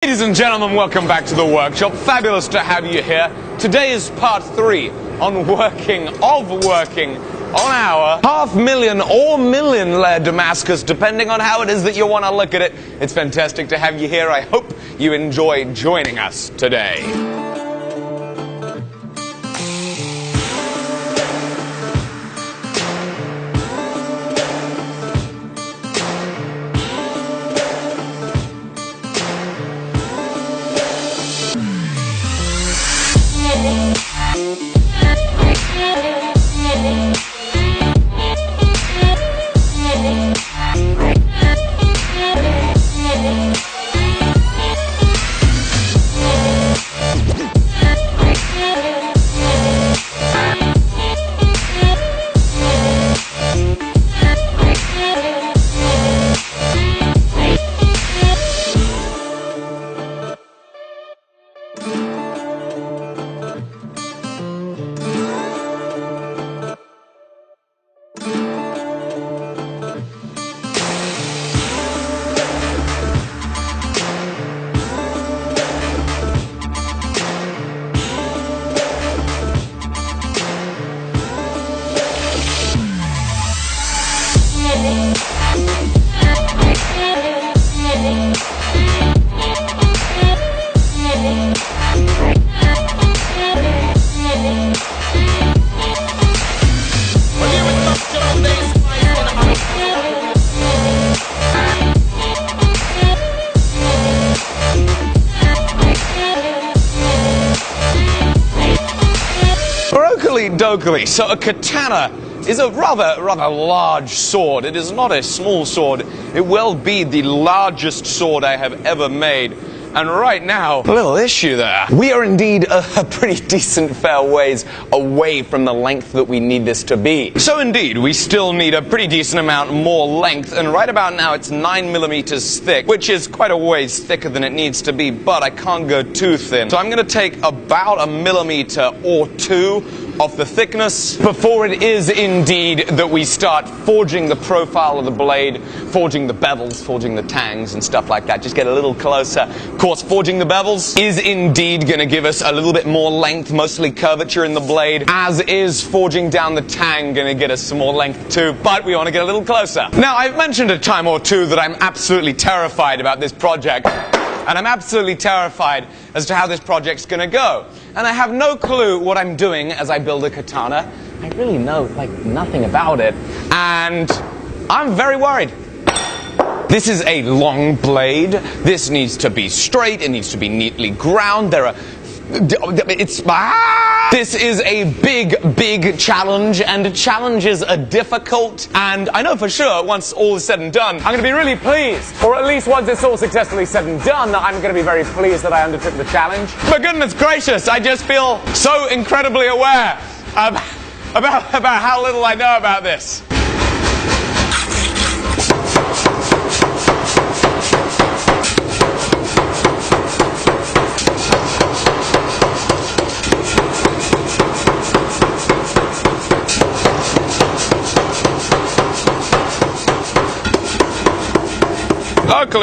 Ladies and gentlemen, welcome back to the workshop. Fabulous to have you here. Today is part 3 on working on our 500,000 or million layer Damascus, depending on how it is that you want to look at it. It's fantastic to have you here. I hope you enjoy joining us today. Dokily. So a katana is a rather large sword. It is not a small sword. It will be the largest sword I have ever made. And right now, a little issue there. We are indeed a pretty decent fair ways away from the length that we need this to be. So indeed, we still need a pretty decent amount more length, and right about now it's 9mm thick, which is quite a ways thicker than it needs to be, but I can't go too thin. So I'm going to take about 1 millimeter or 2 of the thickness before it is indeed that we start forging the profile of the blade, forging the bevels, forging the tangs and stuff like that. Just get a little closer. Of course, forging the bevels is indeed going to give us a little bit more length, mostly curvature in the blade, as is forging down the tang going to get us some more length too, but we want to get a little closer. Now, I've mentioned a time or two that I'm absolutely terrified about this project. And I'm absolutely terrified as to how this project's going to go. And I have no clue what I'm doing as I build a katana. I really know, nothing about it. And I'm very worried. This is a long blade. This needs to be straight. It needs to be neatly ground. This is a big challenge, and challenges are difficult, and I know for sure once all is said and done, I'm going to be really pleased, or at least once it's all successfully said and done, that I'm going to be very pleased that I undertook the challenge. For goodness gracious, I just feel so incredibly aware about how little I know about this.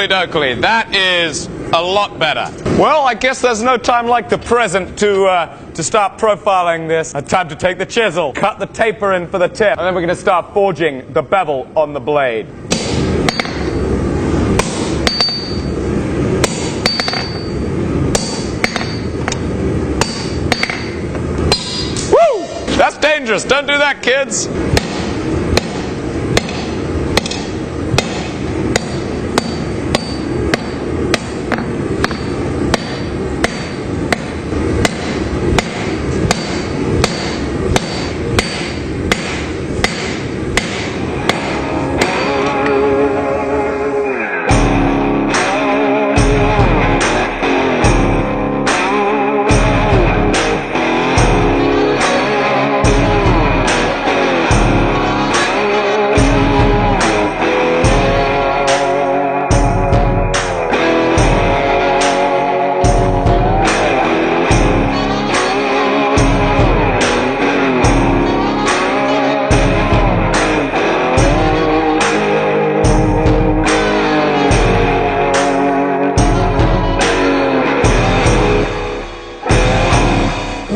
Dokily, that is a lot better. Well, I guess there's no time like the present to start profiling this. Time to take the chisel, cut the taper in for the tip, and then we're going to start forging the bevel on the blade. Woo! That's dangerous. Don't do that, kids.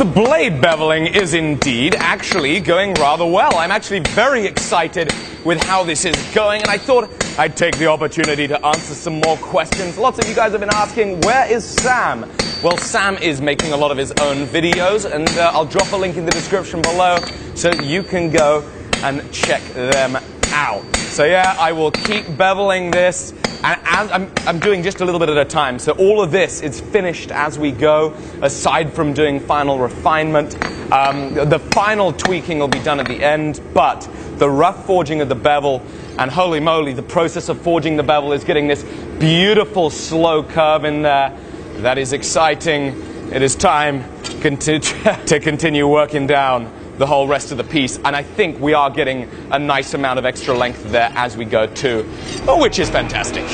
The blade beveling is indeed actually going rather well. I'm actually very excited with how this is going, and I thought I'd take the opportunity to answer some more questions. Lots of you guys have been asking, where is Sam? Well, Sam is making a lot of his own videos, and I'll drop a link in the description below so you can go and check them out. So yeah, I will keep beveling this, and as I'm doing just a little bit at a time. So all of this is finished as we go, aside from doing final refinement. The final tweaking will be done at the end, but the rough forging of the bevel, and holy moly, the process of forging the bevel is getting this beautiful slow curve in there. That is exciting. It is time to continue working down the whole rest of the piece, and I think we are getting a nice amount of extra length there as we go too, which is fantastic.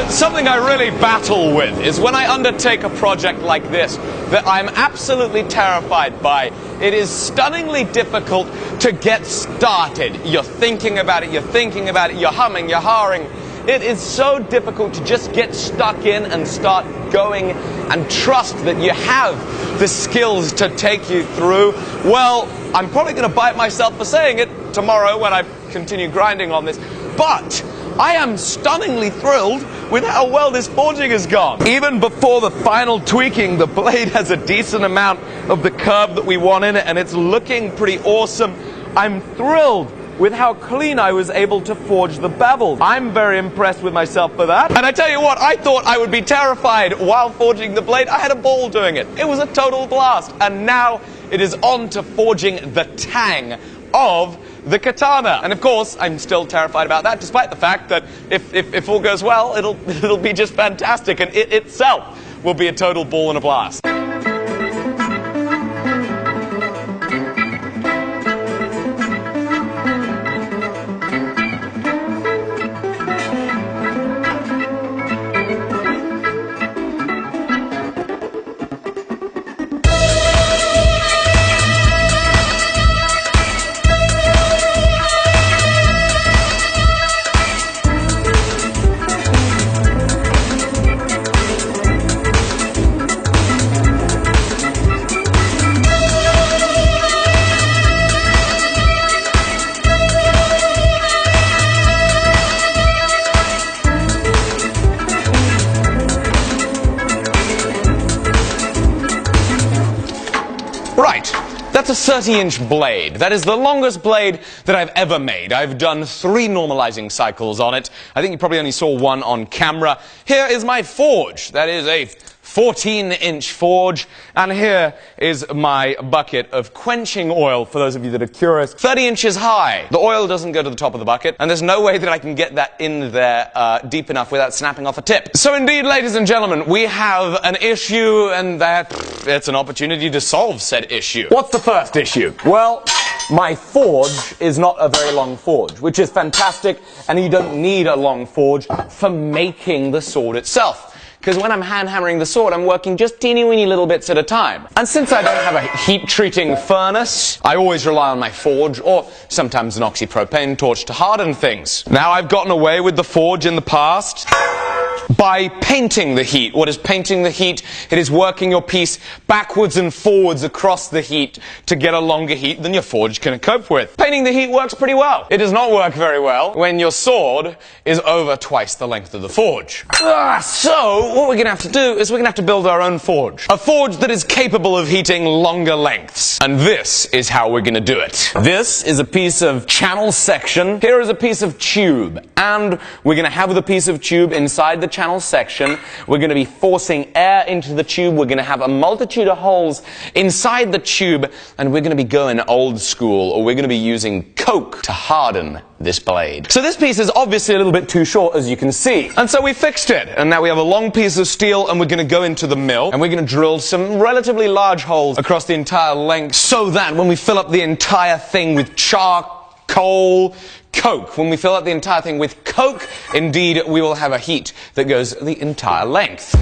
Something I really battle with is when I undertake a project like this that I'm absolutely terrified by. It is stunningly difficult to get started. You're thinking about it, you're humming, you're hawing. It is so difficult to just get stuck in and start going and trust that you have the skills to take you through. Well, I'm probably going to bite myself for saying it tomorrow when I continue grinding on this, but I am stunningly thrilled with how well this forging has gone. Even before the final tweaking, the blade has a decent amount of the curve that we want in it, and it's looking pretty awesome. I'm thrilled with how clean I was able to forge the bevel. I'm very impressed with myself for that. And I tell you what, I thought I would be terrified while forging the blade. I had a ball doing it. It was a total blast. And now it is on to forging the tang of the katana. And of course, I'm still terrified about that, despite the fact that if all goes well, it'll be just fantastic, and it itself will be a total ball and a blast. Right, that's a 30-inch blade. That is the longest blade that I've ever made. I've done 3 normalizing cycles on it. I think you probably only saw one on camera. Here is my forge. That is a 14-inch forge, and here is my bucket of quenching oil, for those of you that are curious. 30 inches high. The oil doesn't go to the top of the bucket, and there's no way that I can get that in there deep enough without snapping off a tip. So indeed, ladies and gentlemen, we have an issue, and it's an opportunity to solve said issue. What's the first issue? Well, my forge is not a very long forge, which is fantastic, and you don't need a long forge for making the sword itself. Because when I'm hand hammering the sword, I'm working just teeny weeny little bits at a time. And since I don't have a heat treating furnace, I always rely on my forge, or sometimes an oxypropane torch to harden things. Now, I've gotten away with the forge in the past by painting the heat. What is painting the heat? It is working your piece backwards and forwards across the heat to get a longer heat than your forge can cope with. Painting the heat works pretty well. It does not work very well when your sword is over twice the length of the forge. So, what we're going to have to do is we're going to have to build our own forge. A forge that is capable of heating longer lengths. And this is how we're going to do it. This is a piece of channel section. Here is a piece of tube. And we're going to have the piece of tube inside the the channel section. We're going to be forcing air into the tube. We're going to have a multitude of holes inside the tube, and we're going to be going old school, or we're going to be using coke to harden this blade. So this piece is obviously a little bit too short, as you can see. And so we fixed it. And now we have a long piece of steel, and we're going to go into the mill, and we're going to drill some relatively large holes across the entire length, so that when we fill up the entire thing with charcoal, coke, when we fill up the entire thing with coke, indeed, we will have a heat that goes the entire length.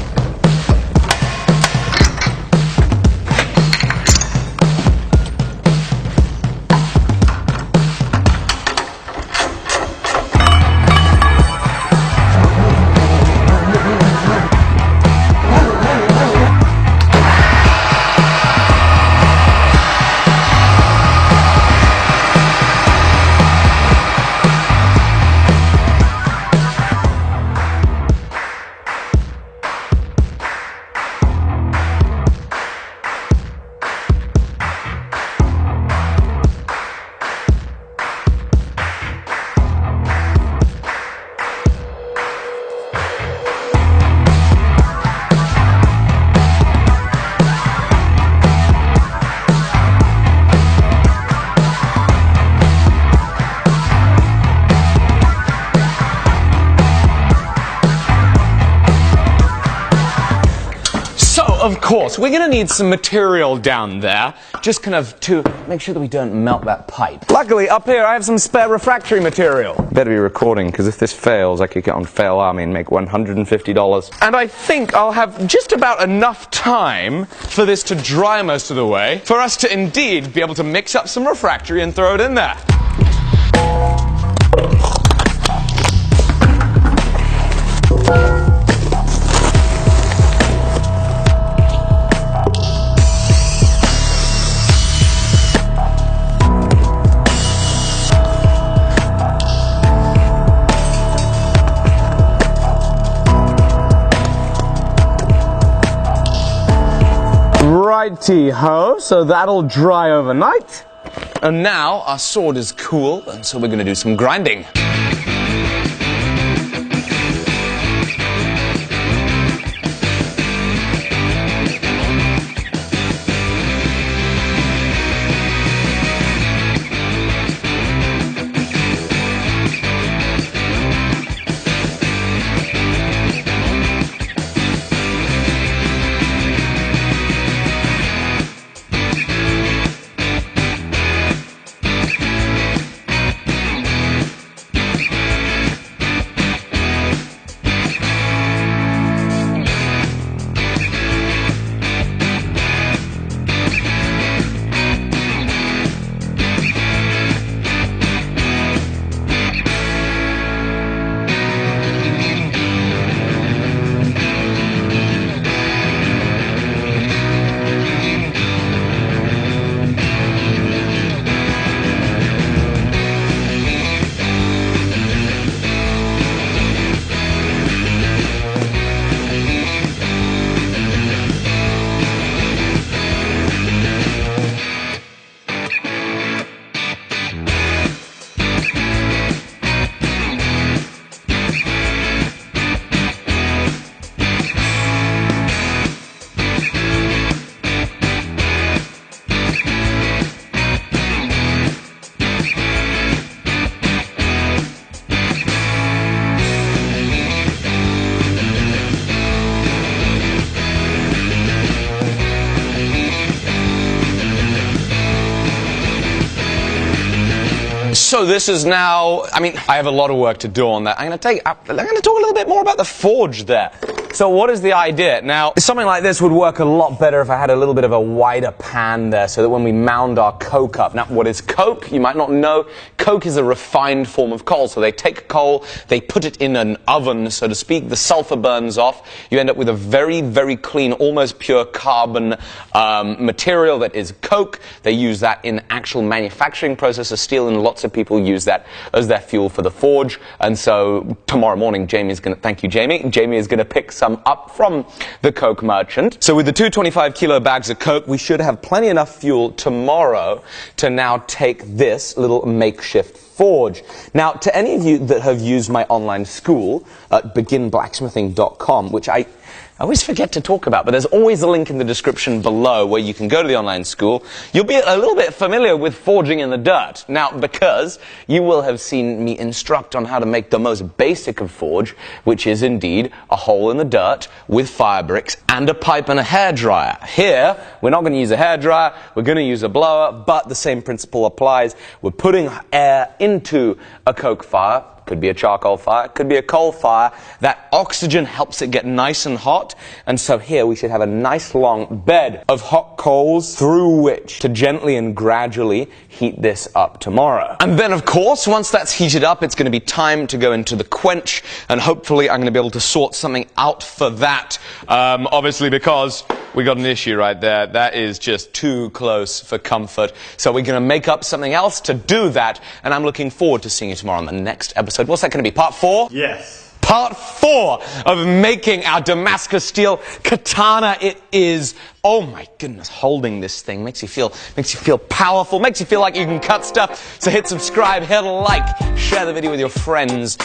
Of course, we're going to need some material down there, just kind of to make sure that we don't melt that pipe. Luckily, up here I have some spare refractory material. Better be recording, because if this fails, I could get on Fail Army and make $150. And I think I'll have just about enough time for this to dry most of the way, for us to indeed be able to mix up some refractory and throw it in there. Righty-ho, so that'll dry overnight. And now our sword is cool, and so we're going to do some grinding. So this is now, I have a lot of work to do on that. I'm going to talk a little bit more about the forge there. So what is the idea? Now, something like this would work a lot better if I had a little bit of a wider pan there, so that when we mound our coke up. Now, what is coke? You might not know. Coke is a refined form of coal. So they take coal, they put it in an oven, so to speak. The sulfur burns off. You end up with a very, very clean, almost pure carbon material that is coke. They use that in actual manufacturing process of steel, and lots of people use that as their fuel for the forge. And so tomorrow morning, Jamie is going to, thank you, Jamie. Jamie is going to pick some some up from the Coke merchant. So with the 225 kilo bags of Coke, we should have plenty enough fuel tomorrow to now take this little makeshift forge. Now, to any of you that have used my online school at beginblacksmithing.com, which I always forget to talk about, but there's always a link in the description below where you can go to the online school. You'll be a little bit familiar with forging in the dirt. Now, because you will have seen me instruct on how to make the most basic of forge, which is indeed a hole in the dirt with fire bricks and a pipe and a hairdryer. Here, we're not going to use a hairdryer, we're going to use a blower, but the same principle applies. We're putting air into a coke fire. Could be a charcoal fire, could be a coal fire. That oxygen helps it get nice and hot, and so here we should have a nice long bed of hot coals through which to gently and gradually heat this up tomorrow. And then, of course, once that's heated up, it's going to be time to go into the quench, and hopefully I'm going to be able to sort something out for that. Obviously, because we got an issue right there. That is just too close for comfort. So we're going to make up something else to do that, and I'm looking forward to seeing you tomorrow on the next episode. What's that going to be? Part 4? Yes. Part 4 of making our Damascus steel katana. It is, oh my goodness, holding this thing makes you feel powerful, makes you feel like you can cut stuff. So hit subscribe, hit like, share the video with your friends.